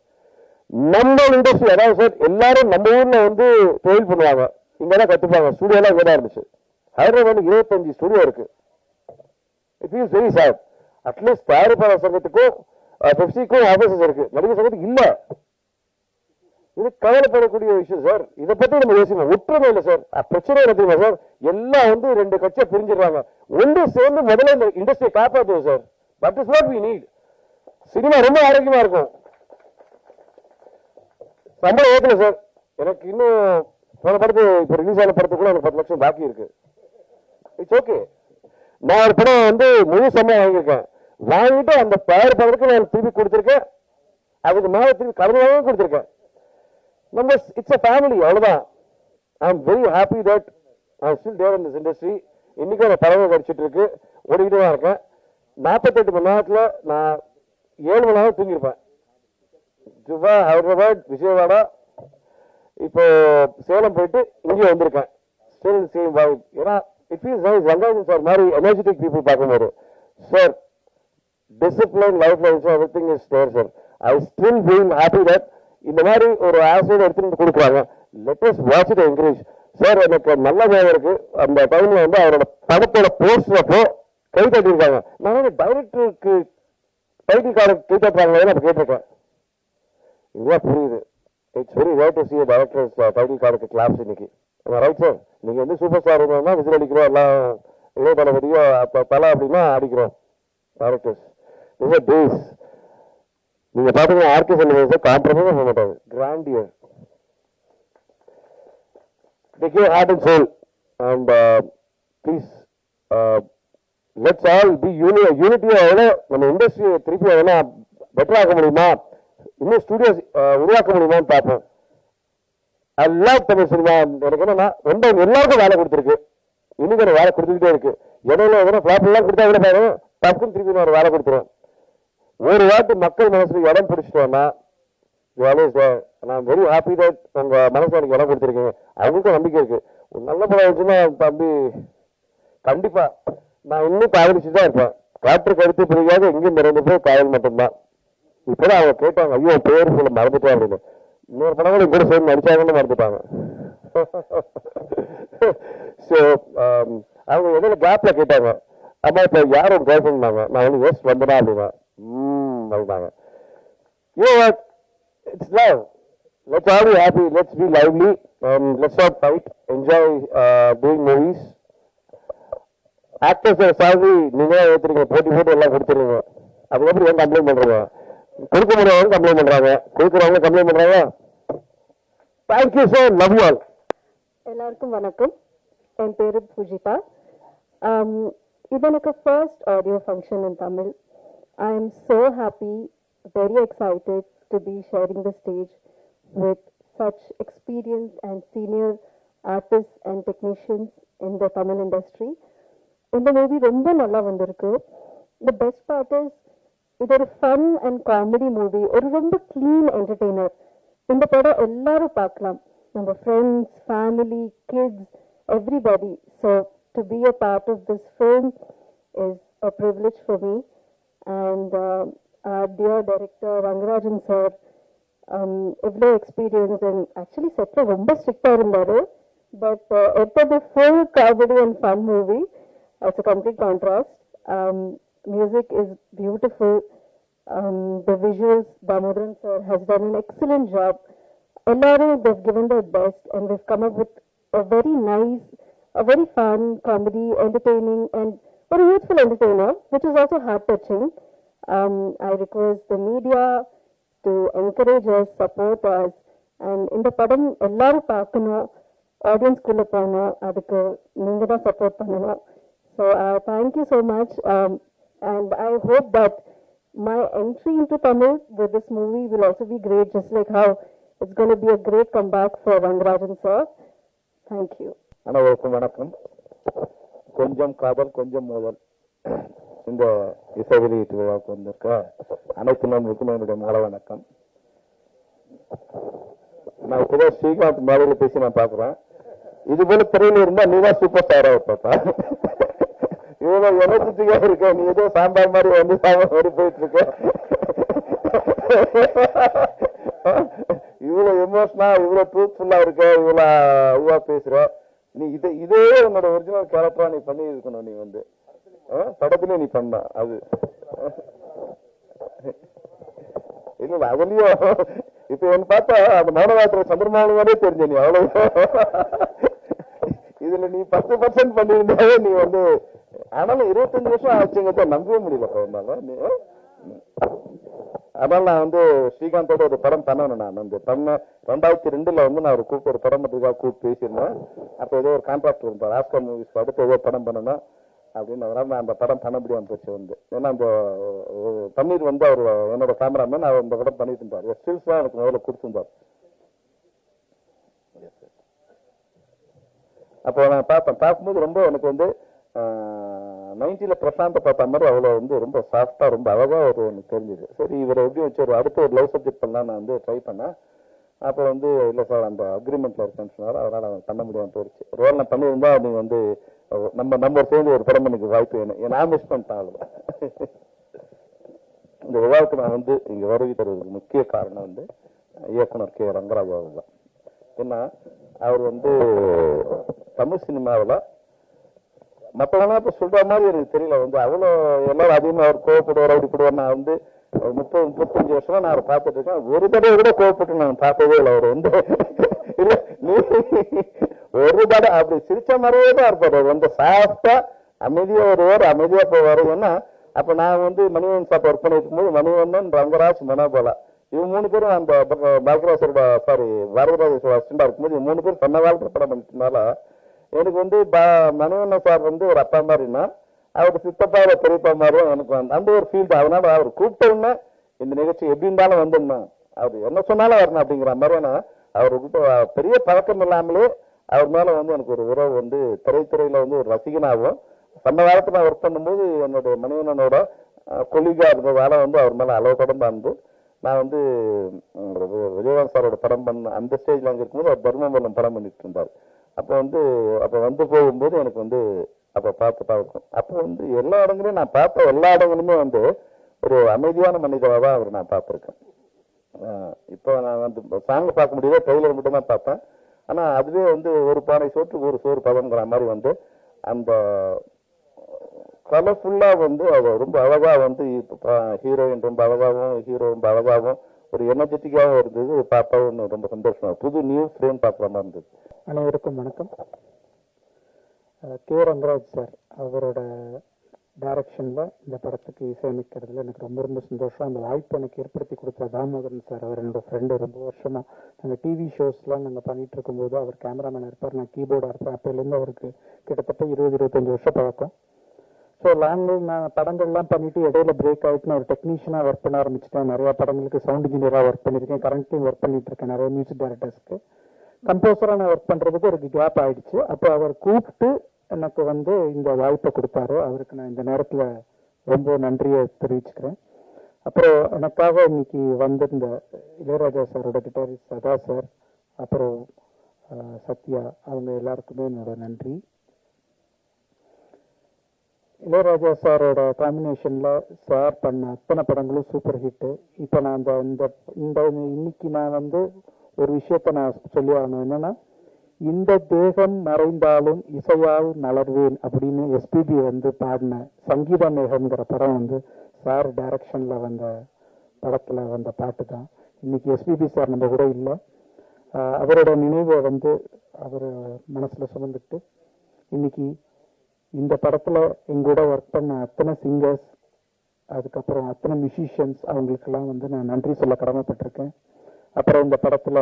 [SPEAKER 2] நம்ம இண்டஸ்ட்ரி அதாவது சார் எல்லாரும் நம்ம ஊர்ல வந்து தொழில் பண்ணுவாங்க, இங்கதான் கத்துப்பாங்க. ஸ்டுடியோ எல்லாம் இங்கதான் இருந்துச்சு. ஹைதராபாத் 25 ஸ்டுடியோ இருக்கு. It is very sad. At least தயாரிப்பாளர் சங்கத்துக்கும் பெப்சிக்கும் ஆபீசஸ் இருக்கு, நடிகர் சங்கத்துக்கு இல்ல. இது கவலைப்படக்கூடிய விஷயம் சார். இதை பத்தி நம்ம யோசிக்கணும். ஒற்றுமை இல்லை சார். பிரச்சனை என்ன தெரியுமா சார்? எல்லாம் வந்து 2 கட்சியை பிரிஞ்சிடறாங்க. ஒன்று சேர்ந்து முதல்ல இந்த இண்டஸ்ட்ரியை காப்பாற்றுவோம் sir. That is what we need. Cinema ரொம்ப ஆரோக்கியமா இருக்கும். சம்பளம் ஏற்கல சார். எனக்கு இன்னும் போன படத்து இப்ப ரிலீஸ் ஆன படத்துக்குள்ள எனக்கு 10 லட்சம் பாக்கி இருக்கு. It's okay. நான் ஒரு படம் வந்து முழு சம்பளம் வாங்கியிருக்கேன். வாங்கிட்டு அந்த தயாரிப்பாளருக்கு நான் திருப்பி கொடுத்துருக்கேன். அதுக்கு மேல திருப்பி கடன் கொடுத்துருக்கேன். நம்ம இட்ஸ் a ஃபேமிலி, அவ்வளவுதான். I am very happy that I am still there in this industry. இன்னைக்கும் அந்த படங்கள் கிடைச்சிட்டு இருக்கு, ஓடிக்கிட்டு தான் இருக்கேன். 48 மணி நேரத்துல நான் 7 மணி நேரம் தூங்கியிருப்பேன். ஜுவா, ஹைதராபாத், விஜயவாடா, இப்போ சேலம் போயிட்டு இங்கே வந்திருக்கேன். Still same vibe. ஏன்னா it feels nice. Rangarajan sir மாதிரி எனர்ஜெட்டிக் பீப்புள் பார்க்கும்போது சார் டிசிப்ளின் லைஃப்ல everything is there sir. I still feel happy that இந்த மாதிரி ஒரு ஆசையோட எடுத்துட்டு கொடுக்குறாங்க. Let us watch it encourage sir. எனக்கு நல்ல ஞாபகம் இருக்கு, அந்த டைம்ல வந்து அவரோட படத்தோட போஸ்டர் அப்போ கை தட்டியிருக்காங்க. நான் டைரக்டருக்கு டைட்டில் கார்டு கை தட்டுறாங்களே நான் கேட்டிருக்கேன். இதுதான் புரியுது. It's very rare to see a director's title கார்டுக்கு கிளாப்ஸ் இன்னைக்கு. Right sir. நீங்க வந்து சூப்பர் ஸ்டார் இருந்தா விசில் அடிக்கிறோம், எல்லாம் இளைய தளபதியோ தலை அப்படின்னா அடிக்கிறோம் டைரக்டர்ஸ். இது டேஸ். நீங்க பாத்தீங்கன்னா ஆர்கே செல்வராஜ் காம்ப்ரமைஸ் பண்ண மாட்டாங்க. Grandeur, they give heart and soul, and please let's all be unity. நம்ம இண்டஸ்ட்ரியை திருப்பி எதனா பெட்டர் ஆக்க முடியுமா, இன்னும் ஸ்டுடியோஸ் உருவாக்க முடியுமான்னு பார்ப்போம். I love Tamil cinema. எனக்கு என்னன்னா ரொம்ப எல்லாருக்கும் வேலை கொடுத்துருக்கு, இன்னைக்கு ஒரு வேலை கொடுத்துக்கிட்டே இருக்கு. இடையில எதனா ஃபிளாப் எல்லாம் கொடுத்தா கூட பாருங்க, டக்குன்னு திருப்பி ஒரு வேலை கொடுத்துருவேன். ஒரு வாட்டி மக்கள் மனசுல இடம் பிடிச்சிட்டோம்னா நான் வெரி ஹாப்பி தட் உங்க மனசுல எனக்கு இடம் கொடுத்துருக்கீங்க. அவங்களுக்கும் நம்பிக்கை இருக்கு. ஒரு நல்ல படம் இருந்துச்சுன்னா தம்பி கண்டிப்பா நான் இன்னும் காதலிச்சுதான் இருப்பேன். காற்று கருத்து பிரியாத எங்கேயும் நிறைந்த போய் காதல் மட்டும்தான். இப்பதான் அவங்க கேட்டாங்க, ஐயோ பேர் சொல்ல மறந்துட்டேன் அப்படின்னு. இன்னொரு படம் கூட கூட சேர்ந்து நடிச்சாங்கன்னு மறந்துட்டாங்க. ஸோ அவங்க இடையில கேப்ல கேட்டாங்க, அம்மா இப்போ யாரும் கேர் பண்ணாங்க, நான் வந்து எஸ் வந்தனா அப்படின்னா அப்படின்னாங்க. It's love. Let's all be happy. Let's be lively. Let's not fight. Enjoy doing movies. Actors salary நீங்களே ஏற்றுறீங்க, போட்டி போட்டு எல்லாம் கொடுத்துருங்க. அதுக்கப்புறம் ஏன் கம்ப்ளைண்ட் பண்றீங்க? கொடுக்க முடியாதவங்க கம்ப்ளைண்ட் பண்றாங்க, கொடுக்குறவங்க கம்ப்ளைண்ட் பண்றாங்க. Thank you sir, love you all.
[SPEAKER 4] எல்லாருக்கும் வணக்கம். என் பேரு பூஜிதா. இது எனக்கு first audio function in Tamil. I am so happy, very excited to be sharing the stage with such experienced and senior artists and technicians in the Tamil industry. இந்த movie ரொம்ப நல்லா வந்திருக்கு. The best part is இது ஒரு fun and comedy movie, ஒரு ரொம்ப clean entertainer. இந்த படம் எல்லாரும் பார்க்கலாம், நம்ம friends, family, kids, everybody. So to be a part of this film is a privilege for me. And our dear director Rangarajan sir, எவ்வளோ எக்ஸ்பீரியன்ஸ் அண்ட் ஆக்சுவலி செட்டில் ரொம்ப ஸ்ட்ரிக்டாக இருந்தார். பட் எப்போது full comedy and fun movie, it's a complete contrast. Music is beautiful. The visuals, Damodaran sir has done an excellent job. Ellaru, they've given their best and we've come up with a very nice, a very fun comedy, entertaining and very youthful entertainer, which is also heart-touching. I request the media to encourage us, support us, and in the padam ellaru paakano, audience kulla pona, adukku neenga da support pananum. So thank you so much, and I hope that my entry into Tamil with this movie will also be great, just like how it's going to be a great comeback for Rangarajan sir. Thank you.
[SPEAKER 2] அனைவருக்கும் வணக்கம். கொஞ்சம் காதல் கொஞ்சம் மோதல் இந்த இசை வெளியீட்டு விழாவுக்கு வந்திருக்க அனைத்து நண்பருக்கும் என்னுடைய மாலை வணக்கம். நான் இப்போதான் ஸ்ரீகாந்த் மேடையில் பேசி நான் பார்க்குறேன். இது போல திரையில இருந்தா நீ தான் சூப்பர் ஸ்டாரா பாப்பா. இவ்வளவு எனர்ஜிட்டிக்கா இருக்க, நீ ஏதோ சாம்பார் மாதிரி வந்து சாம்பார் மாதிரி போயிட்டு இருக்க. இவ்வளவு எமோஷனா, இவ்வளவு ட்ரூத்ஃபுல்லா இருக்க, இவ்வளவு இதுவா பேசுற. நீ இதே உன்னோட ஒரிஜினல் கேரக்டரா நீ பண்ணி இருக்கணும். நீ வந்து படத்துலயே நீ பண்ண அது இல்ல அதுலயும் இப்ப என்ன பார்த்தா அந்த மௌனவாத்திர சந்திரமாவே தெரிஞ்ச நீ அவ்வளவு. இதுல நீ 10% பண்ணியிருந்தாவே நீ வந்து, ஆனாலும் 25 வருஷம் ஆச்சுங்க, நம்பவே முடியல. நீ அதனால நான் வந்து ஸ்ரீகாந்தோட ஒரு படம் பண்ணணும். நான் வந்து 2002 வந்து நான் ஒரு படம் பண்ணுறதுக்காக கூப்பிட்டு பேசியிருந்தேன். அப்போ ஏதோ ஒரு கான்ட்ராக்ட் இருந்தேன், ஆஸ்கர் மூவிஸ் அடுத்து ஏதோ படம் பண்ணணும் அப்படின்னு. அதனால நான் அந்த படம் பண்ண முடியாமல் போச்சு வந்து. ஏன்னா அந்த பன்னீர் வந்து அவர் என்னோட கேமராமேன், அவர் அந்த படம் பண்ணிட்டு இருந்தார். ஸ்டில்ஸ் தான் எனக்கு முதல்ல கொடுத்துருந்தார். அப்போ நான் பார்க்கும்போது ரொம்ப எனக்கு வந்து 90ல பிரசாந்த பார்த்த மாதிரி அவ்வளோ வந்து ரொம்ப சாஃப்டா ரொம்ப அழகா ஒரு ஒன்று தெரிஞ்சுது. சரி இவரை எப்படி வச்சு ஒரு அடுத்த ஒரு லவ் சப்ஜெக்ட் பண்ணலாம் நான் வந்து ட்ரை பண்ணேன். அப்போ வந்து இல்லை சார் அந்த அக்ரிமெண்ட்ல இருக்கேன்னு சொன்னார். அதனால அவன் பண்ண முடியாமல் போயிடுச்சு. ரோல் நான் பண்ணியிருந்தா நீங்க வந்து நம்ம சேர்ந்து ஒரு படம் எனக்கு வாய்ப்பு வேணும். நான் மிஸ் பண்ணிட்டேன். அவ்வளோ இந்த விழாவுக்கு நான் வந்து இங்க வருகை தருவதற்கு முக்கிய காரணம் வந்து இயக்குனர் கே ரங்கராஜ் அவர் தான். ஏன்னா அவர் வந்து தமிழ் சினிமாவில் மற்றவங்களாம் இப்போ சொல்ற மாதிரி எனக்கு தெரியல வந்து அவ்வளோ எல்லாரும் அதிகமாக அவர் கோவப்படுவார் அப்படி போடுவார். நான் வந்து 30-35 வருஷமா நான் அவரை பார்த்துட்டு இருக்கேன். ஒரு தடவை கூட கோவப்பட்டு நான் பார்த்ததே இல்லை. அவர் வந்து இல்லை நீ ஒரு தடவை அப்படி சிரிச்ச மாதிரியே தான் இருப்பார். அவர் வந்து சாஃப்டா அமைதியா வருவார், அமைதியா போவார். ஏன்னா அப்ப நான் வந்து மணிவன் சாப்பிட்டு ஒர்க் பண்ணிட்டு இருக்கும்போது மணிவண்ணன், ரங்கராஜ், மனோபாலா இவங்க 3 பேரும் அந்த பாக்யராஜோட பாரதிராஜோட அசிஸ்டண்டா இருக்கும்போது 3 பேர் சொன்ன காலத்துல படம் பண்ணிட்டனால எனக்கு வந்து மணிவண்ணன் சார் வந்து ஒரு அப்பா மாதிரின்னா அவர் சித்தப்பா பெரியப்பா மாதிரியும் எனக்கு அந்த ஒரு ஃபீல்டு. அதனால அவர் கூப்பிட்டோன்னா இந்த நிகழ்ச்சி எப்படி இருந்தாலும் வந்துடணும், அவர் என்ன சொன்னாலும் வரணும் அப்படிங்கிற மாதிரியான அவர்கிட்ட பெரிய பழக்கம் இல்லாமலே அவர் மேல வந்து எனக்கு ஒரு உறவு வந்து திரைத்துறையில வந்து ஒரு ரசிகனாகவும் சம காலத்துல நான் ஒர்க் பண்ணும்போது என்னுடைய மணிவண்ணனோட கொலிகா இருந்ததால வந்து அவர் மேல அளவு கடந்து வந்து நான் வந்து விஜயகாந்த் சாரோட படம் பண்ண அந்த ஸ்டேஜ்ல அங்க இருக்கும்போது அவர் தர்மபுரம் படம் பண்ணிட்டு இருந்தார். அப்போ வந்து போகும்போது எனக்கு வந்து அப்ப பார்க்கும். அப்போ வந்து எல்லா இடங்களையும் நான் பார்த்த எல்லா இடங்களுமே வந்து ஒரு அமைதியான மனிதராக தான் அவர் நான் பார்த்திருக்கேன்.
[SPEAKER 5] இப்போ நான் வந்து சாங் பார்க்க முடியல, ட்ரெய்லர் மட்டும் தான் பார்த்தேன். ஆனால் அதுவே வந்து ஒரு பானை சோற்றுக்கு ஒரு சோறு பதம்ங்கிற மாதிரி வந்து அந்த கலர்ஃபுல்லாக வந்து அவ ரொம்ப அழகாக வந்து ஹீரோயின் ரொம்ப அழகாகவும் ஹீரோ ரொம்ப அழகாகவும் ஒரு எனர்ஜெட்டிக்காகவும் இருந்தது. பார்க்கவும் ரொம்ப சந்தோஷமா, புது நியூ ஃப்ரேம் பார்க்குற மாதிரி இருந்தது.
[SPEAKER 1] அனைவருக்கும் வணக்கம். கே ரங்கராஜ் சார் அவரோட டைரக்ஷனில் இந்த படத்துக்கு இசையமைக்கிறதுல எனக்கு ரொம்ப ரொம்ப சந்தோஷம். அந்த வாய்ப்பு எனக்கு ஏற்படுத்தி கொடுத்த தாமோதரன் சார், அவர் என்னோட ஃப்ரெண்டு. ரொம்ப வருஷமாக நாங்கள் டிவி ஷோஸ்லாம் நாங்கள் பண்ணிகிட்டு இருக்கும்போது அவர் கேமராமேன் இருப்பார், நான் கீபோர்டாக இருப்பேன். அப்போலேருந்து அவருக்கு கிட்டத்தட்ட 20-25 வருஷம் பழக்கம். ஸோ நான் படங்கள்லாம் பண்ணிட்டு இடையில பிரேக் ஆகிட்டு நான் ஒரு டெக்னீஷியனாக ஒர்க் பண்ண ஆரம்பிச்சிட்டேன். நிறையா படங்களுக்கு சவுண்ட் இன்ஜினியராக ஒர்க் பண்ணியிருக்கேன், கரண்ட்லையும் ஒர்க் பண்ணிட்டு இருக்கேன் நிறைய மியூசிக் டைரக்டர்ஸ்க்கு. கம்போசராக நான் ஒர்க் பண்ணுறதுக்கு ஒரு கேப் ஆகிடுச்சு. அப்போ அவர் கூப்பிட்டு எனக்கு வந்து இந்த வாய்ப்பை கொடுத்தாரு. அவருக்கு நான் இந்த நேரத்தில் ரொம்ப நன்றியை தெரிவிச்சுக்கிறேன். அப்புறம் எனக்காக இன்னைக்கு வந்திருந்த இளையராஜா சாரோட கிட்டாரிஸ்ட் சதா சார், அப்புறம் சத்யா, அவங்க எல்லாருக்குமே என்னோட நன்றி. இளையராஜா சாரோட காம்பினேஷன்ல சார் பண்ண அத்தனை படங்களும் சூப்பர் ஹிட்டு. இப்போ நான் இன்னைக்கு நான் வந்து ஒரு விஷயத்த நான் சொல்லி ஆகணும். என்னன்னா, இந்த தேகம் மறைந்தாலும் இசையால் மலர்வேன் அப்படின்னு எஸ்பிபி வந்து பாடின சங்கீத மேகம்ங்கிற படம் வந்து சார் டைரக்ஷன்ல வந்த படத்துல வந்த பாட்டு தான். இன்னைக்கு எஸ்பிபி சார் நம்ம கூட இல்லை. அவரோட நினைவை வந்து அவர் மனசுல சுமந்துட்டு இன்னைக்கு இந்த படத்துல எங்கூட ஒர்க் பண்ண அத்தனை சிங்கர்ஸ், அதுக்கப்புறம் அத்தனை மியூசிஷியன்ஸ், அவங்களுக்கெல்லாம் வந்து நான் நன்றி சொல்ல கடமைப்பட்டிருக்கேன். அப்புறம் இந்த படத்துல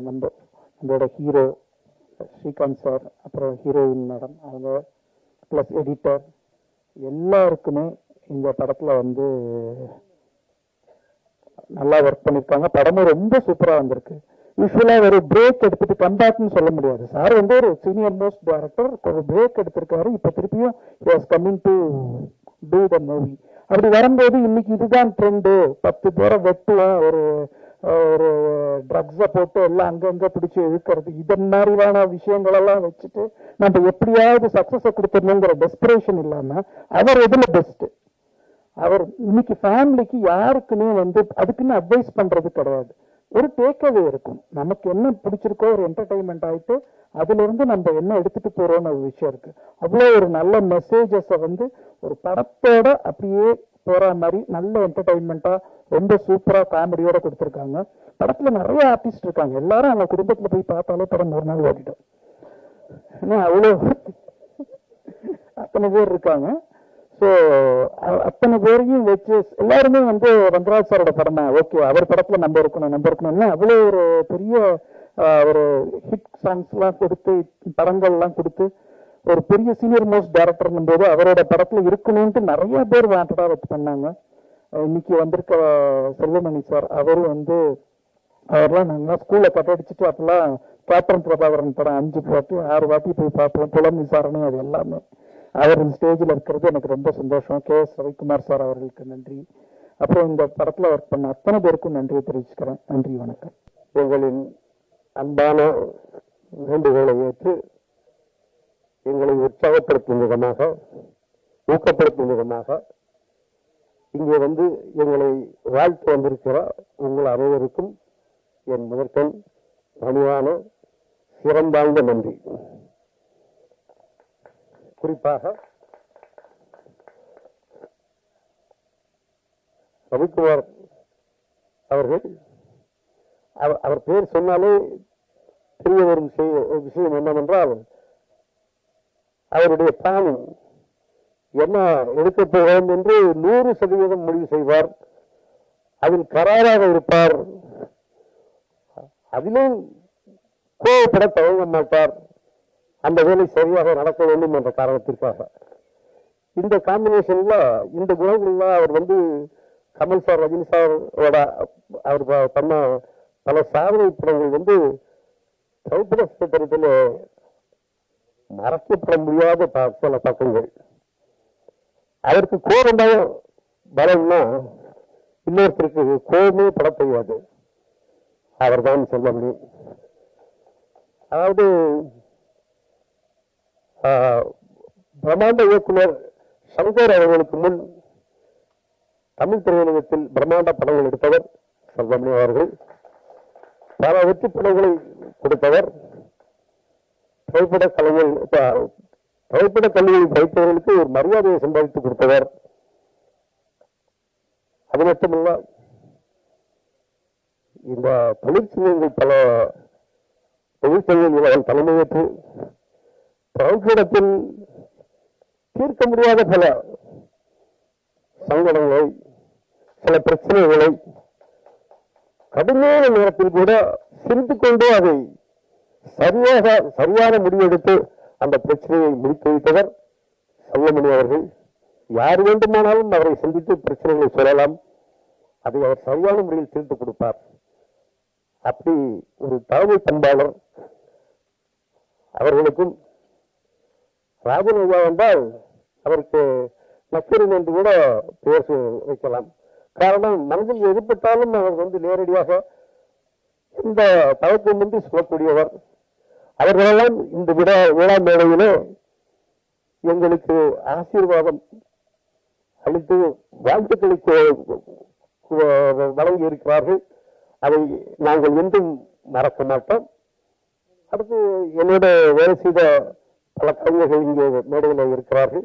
[SPEAKER 1] நம்மளோட ஹீரோ ஸ்ரீகாந்த் சார், அப்புறம் ஹீரோயின் மேடம், அவங்க ப்ளஸ் எடிட்டர் எல்லாருக்குமே இந்த படத்துல வந்து நல்லா ஒர்க் பண்ணியிருக்காங்க. படமும் ரொம்ப சூப்பரா வந்திருக்கு. யூஸ்வலா ஒரு பிரேக் எடுத்துட்டு கம்பேக்ட்னு சொல்ல முடியாது. சார் வந்து ஒரு சீனியர் மோஸ்ட் டைரக்டர், ஒரு பிரேக் எடுத்திருக்காரு. இப்ப திருப்பியும் he was coming to do the movie. அப்படி வரும்போது இன்னைக்கு இதுதான் ட்ரெண்டு. 10 பேரை வெட்டுவோம், ஒரு ட்ரக்ஸை போட்டு எல்லாம் அங்கங்க பிடிச்சி இழுக்கிறது, இதன் மாதிரியான விஷயங்களெல்லாம் வச்சுட்டு நம்ம எப்படியாவது சக்சஸை கொடுத்துடணுங்கிற டெஸ்பிரேஷன் இல்லாம அவர் எதுல பெஸ்ட். அவர் இன்னைக்கு ஃபேமிலிக்கு யாருக்குமே வந்து அதுக்குன்னு அட்வைஸ் பண்றது கிடையாது. ஒரு டேக்அவே இருக்கும், நமக்கு என்ன பிடிச்சிருக்கோ ஒரு என்டர்டைன்மெண்ட் ஆயிட்டு அதுல இருந்து நம்ம என்ன எடுத்துட்டு போறோம்னு ஒரு விஷயம் இருக்கு. அவ்வளோ ஒரு நல்ல மெசேஜஸை வந்து ஒரு படத்தோட அப்படியே போற மாதிரி நல்ல என்டர்டைன்மெண்டா ரொம்ப சூப்பரா காமெடியோட கொடுத்துருக்காங்க. படத்துல நிறைய ஆர்டிஸ்ட் இருக்காங்க. எல்லாரும் அவங்க குடும்பத்துல போய் பார்த்தாலே படம் ஒரு நாள் ஓடிட்டோம். ஏன்னா அவ்வளோ அத்தனை பேர் இருக்காங்க. ஸோ அத்தனை பேரையும் வச்சு எல்லாருமே வந்து ரங்கராஜ் சாரோட படமா ஓகே, அவர் படத்துல நம்ம இருக்கணும்னா அவ்வளோ ஒரு பெரிய ஒரு ஹிட் சாங்ஸ் எல்லாம் கொடுத்து படங்கள்லாம் கொடுத்து ஒரு பெரிய சீனியர் மோஸ்ட் டைரக்டர் போது அவரோட படத்துல இருக்கணும்ட்டு நிறைய பேர் வாண்டடா வச்சு பண்ணாங்க. இன்னைக்கு வந்திருக்க செல்வமணி சார், அவரும் வந்து அவர்லாம் நாங்களாம் ஸ்கூல்ல கட்டடிச்சுட்டு அப்பெல்லாம் கேப்டன் பிரபாகரன் படம் 5 வாட்டி 6 வாட்டி போய் பார்ப்போம். புலம் விசாரணை, அது எல்லாமே அவர் ஸ்டேஜில் இருக்கிறது எனக்கு ரொம்ப சந்தோஷம். KS ரவிக்குமார் சார் அவர்களுக்கு நன்றி. அப்புறம் இந்த படத்துல ஒர்க் பண்ண அத்தனை பேருக்கும் நன்றியை தெரிவிச்சுக்கிறேன். நன்றி, வணக்கம்.
[SPEAKER 2] எங்களின் அன்பான வேண்டுகோளை ஏற்று எங்களை உற்சாகப்படுத்தும் விதமாக, ஊக்கப்படுத்தும் விதமாக இங்கே வந்து எங்களை வாழ்த்து வந்திருக்கிற உங்கள் அனைவருக்கும் என் முதற்கண் பணிவான சிறந்தாழ்ந்த நன்றி. குறிப்பாக ரவிக்குமார் அவர்கள், அவர் பேர் சொன்னாலே தெரிய வரும் விஷயம் என்னவென்றால், அவருடைய பிளானிங் என்ன எடுக்கப் போகிறோம் என்று 100% முடிவு செய்வார். அதில் கராராக இருப்பார். அதிலும் கோவப்பட தவங்க மாட்டார். அந்த வேலை சரியாக நடக்க வேண்டும் என்ற காரணத்திற்காக இந்த காம்பினேஷன்ல இந்த குணங்கள்லாம் அவர் வந்து கமல் சார், ரஜினி சாரோட அவர் பண்ண பல சாதனை படங்கள் வந்து திரைப்பட சித்திரத்தில் மறக்கப்பட முடியாத சில பக்கங்கள். அதற்கு கோபம் பலம்னா இன்னொருத்தருக்கு கோபமே பட தெரியாது, அவர் தான் சொல்ல முடியும். அதாவது பிரம்மாண்ட இயக்குனர் சங்கர் அவர்களுக்கு முன் தமிழ் திரையுலகத்தில் பிரம்மாண்ட படங்கள் எடுத்தவர் செல்வமணி அவர்கள் பல வெற்றி படங்களை கொடுத்தவர். திரைப்பட கல்லூரியில் படித்தவர்களுக்கு ஒரு மரியாதையை சம்பாதித்து கொடுத்தவர். அது மட்டுமல்ல, இந்த தொழிற்சங்கங்கள் பல தொழிற்சங்கங்கள் அவன் தலைமையேற்று திரைப்படத்தில் தீர்க்க முடியாத பல சங்கடங்களை, சில பிரச்சனைகளை கடுமையான நேரத்தில் கூட சிரித்துக் கொண்டே அதை சரியான முடிவெடுத்து அந்த பிரச்சனையை முடித்து வைத்தவர் செல்வமணி அவர்கள். யார் வேண்டுமானாலும் அவரை சந்தித்து பிரச்சனைகளை சொல்லலாம், அதை அவர் சரியான முறையில் தீர்த்து கொடுப்பார். அப்படி ஒரு தலைமை பண்பாளர். அவர்களுக்கும் ராஜன் ஐயா என்றால் அவருக்கு நக்கீரன் என்று கூட பேச வைக்கலாம். காரணம், மனதில் எதிர்ப்பட்டாலும் அவர் நேரடியாக இந்த தவக்கமின்றி சொல்லக்கூடியவர். அவர்களெல்லாம் இந்த விழா மேடையிலே எங்களுக்கு ஆசீர்வாதம் அளித்து வாழ்த்துக்களை வழங்கி இருக்கிறார்கள். அதை நாங்கள் என்றும் மறக்க மாட்டோம். அடுத்து என்னோட வேலை செய்த பல கவிஞர்கள் இங்கே மேடையில் இருக்கிறார்கள்.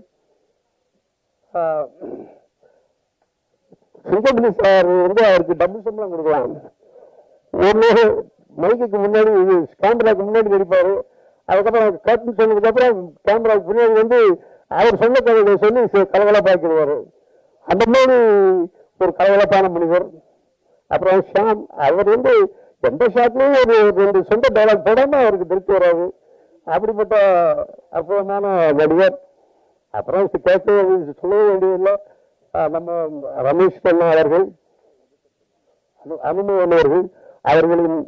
[SPEAKER 2] சுந்தரமணி சார் அவருக்கு டபுள் சம்பளம் கொடுக்கலாம். ஒரு மைக்கு முன்னாடி கேமராவுக்கு முன்னாடி நடிப்பாரு. அதுக்கப்புறம் கருத்து சொன்னதுக்கு அப்புறம் கேமராவுக்கு பின்னாடி அவர் சொன்ன கதைகளை சொல்லி கலகலப்பாக்கிடுவாரு. அந்த மாதிரி ஒரு கலகலப்பான மனிதர். அப்புறம் ஷாம், அவர் எந்த ஷாட்லயும் ஒரு 2 சொந்த டைலாக் போடாம அவருக்கு திருப்தி வராது. அப்படிப்பட்ட அற்புதமான நடிகர். அப்புறம் கேட்க சொல்லவே வேண்டியதில்லை, நம்ம ரமேஷ் கண்ணா அவர்கள், அனுமன் அவர்கள், அவர்களின்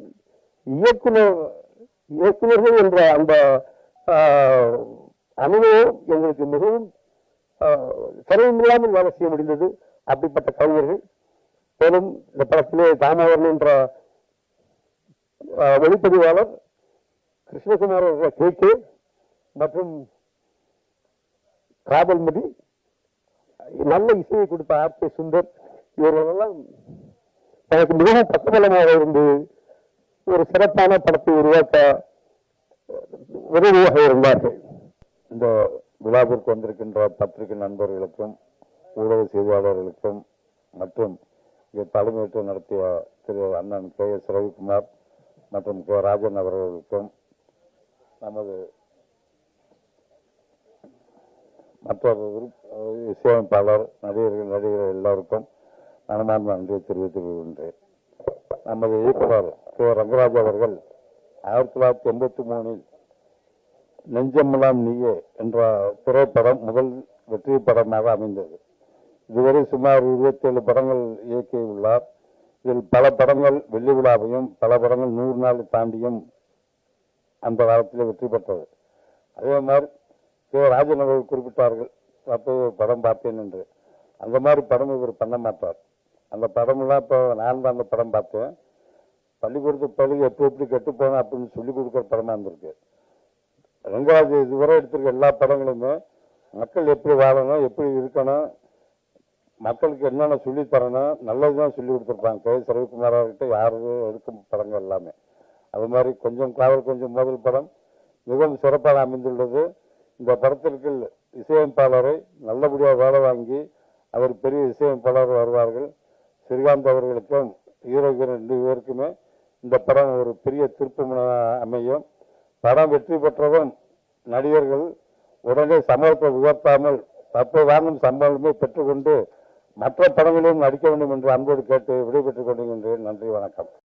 [SPEAKER 2] இயக்குநர்கள் என்ற அந்த அனுபவம் எங்களுக்கு மிகவும் சிரமமில்லாமல் வேலை செய்ய முடிந்தது. அப்படிப்பட்ட கவிஞர்கள். மேலும் இந்த படத்திலே தாமோதரன் என்ற ஒளிப்பதிவாளர், கிருஷ்ணகுமார் கேக்கு மற்றும் காதல்மதி, நல்ல இசையை கொடுத்த ஆர்கே சுந்தர், இவர்களெல்லாம் எனக்கு மிகவும் பக்கபலமாக இருந்து ஒரு சிறப்பான படத்தை உருவாக்க உதவியாக இருந்தார்கள்.
[SPEAKER 5] இந்த விழாவிற்கு வந்திருக்கின்ற பத்திரிகை நண்பர்களுக்கும் ஊடக செய்தியாளர்களுக்கும் மற்றும் இங்கே தலைமையேற்று நடத்திய திரு அண்ணன் KS ரவிக்குமார் மற்றும் K ராஜன் அவர்களுக்கும் நமது மற்றொரு இசையமைப்பாளர் நடிகர்கள் எல்லோருக்கும் மனமார்ந்த நன்றியை தெரிவித்துக் கொள்கின்றேன். நமது இயக்குனர் K ரங்கராஜ் அவர்கள் 1983 நெஞ்சமெல்லாம் நீயே என்ற திரைப்படம் முதல் வெற்றி படமாக அமைந்தது. இதுவரை சுமார் 27 படங்கள் இயக்கியுள்ளார். இதில் பல படங்கள் வெள்ளி விழாவையும் பல படங்கள் 100 நாள் தாண்டியும் அந்த காலத்தில் வெற்றி பெற்றது. அதே மாதிரி K ராஜன் அவர்கள் குறிப்பிட்டார்கள், அப்போது படம் பார்த்தேன் என்று. அந்த மாதிரி படம் இவர் பண்ண மாட்டார். அந்த படமெல்லாம் இப்போ நான் தான் அந்த படம் பார்த்தேன். பள்ளிக்கூடத்து பள்ளி எப்படி கெட்டு போனோம் அப்படின்னு சொல்லிக் கொடுக்குற படமாக இருந்திருக்கு. ரங்கராஜ் இதுவரை எடுத்திருக்க எல்லா படங்களுமே மக்கள் எப்படி வாழணும், எப்படி இருக்கணும், மக்களுக்கு என்னென்ன சொல்லி தரணும், நல்லதுதான் சொல்லி கொடுத்துருப்பாங்க. KS ரவிக்குமார் அவர்கிட்ட யாரும் எடுக்கும் படங்கள் எல்லாமே அது மாதிரி. கொஞ்சம் காவல் கொஞ்சம் முதல் படம் மிகவும் சிறப்பாக அமைந்துள்ளது. இந்த படத்திற்கு இசையமைப்பாளரை நல்லபடியாக வேலை வாங்கி அவர் பெரிய இசையமைப்பாளர் வருவார்கள். ஸ்ரீகாந்த் அவர்களுக்கும் ஹீரோக்கு 2 பேருக்குமே இந்த படம் ஒரு பெரிய திருப்பு அமையும். படம் வெற்றி பெற்றதும் நடிகர்கள் உடனே சம்பளத்தை உயர்த்தாமல் தற்போது வாங்கும் சம்பளமே பெற்றுக்கொண்டு மற்ற படங்களிலும் நடிக்க வேண்டும் என்று அன்போடு கேட்டு விடைபெற்றுக் கொண்டிருக்கின்றேன். நன்றி, வணக்கம்.